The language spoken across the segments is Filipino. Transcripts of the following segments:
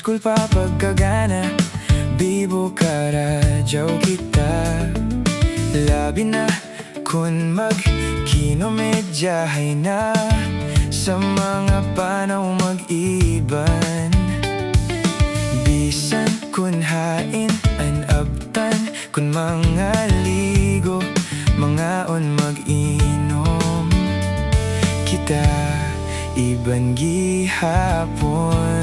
school pa pagkagana, bibo karadyaw kita. Labi na kun mag-kinomedyahay na, sa mga panaw mag-iban. Bisan kun hain an abtan, kun mga ligo, mga on mag-inom. Kita iban gihapon.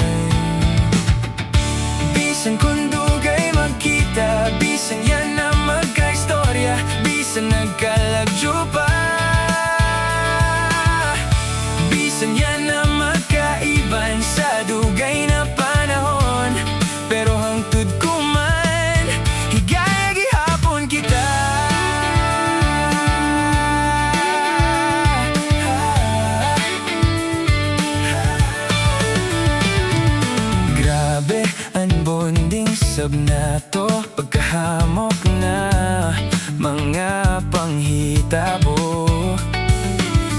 Bisan kun dugay magkita, bisan yan na magka-istorya, bisan nagkalagyo pa, bisan yan na magkaiban sa dugay na panahon. Pero hangtod ko man, higaya gihapon kita. Grabe ang bonding sab na to, pagkahamok na mga panghitabo.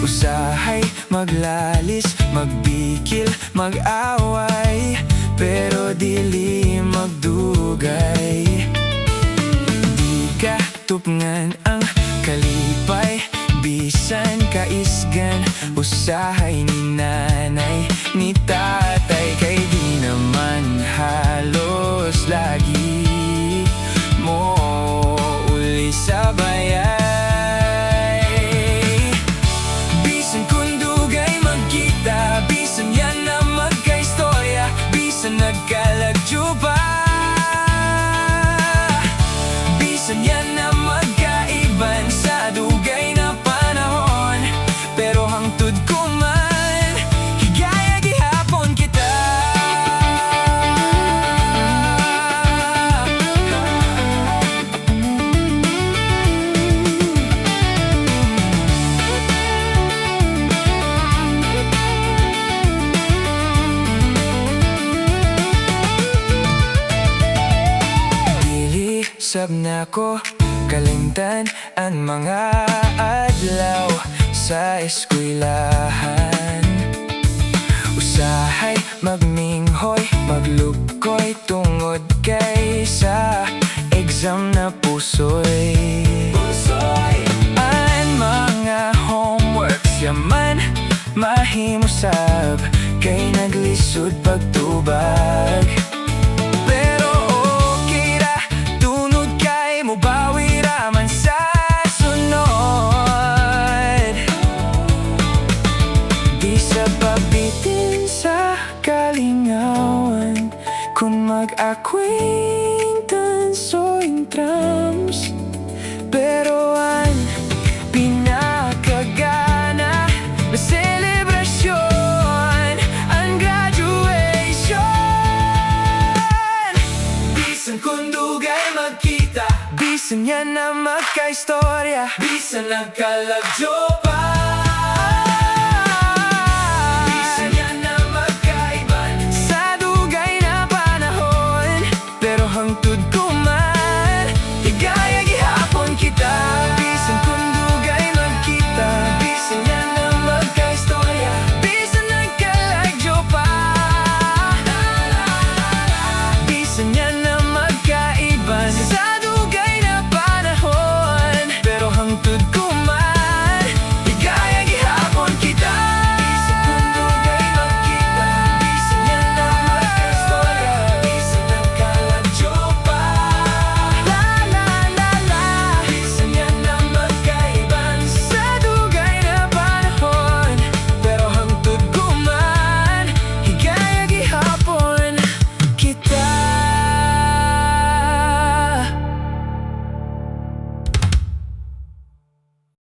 Usahay, maglalis, magbikil, mag-away, pero dili magdugay. Di ka tupngan ang kalipay, bisan kaisgan. Usahay ni nanay, ni tatay, kay di naman halos lagi mo uli sa bayan. Nagkalagyo pa, bisan yan na magkaiban sa dugay na panahon. Pero hangtod ko man, higaya gihapon kita. Sab na ko kalimtan ang mga adlaw sa eskwelahan. Usahay, magminghoy, maglukoy, tungod kay sa exam na pusoy. Ang mga homeworks yaman mahimusab, kay naglisod pagtubag. Kung mag-acquaintance o intrams, pero ang pinakagana na selebrasyon, ang graduation. Bisan kung dugay magkita, bisan yan na magka-istorya, bisan nagkalagyo pa,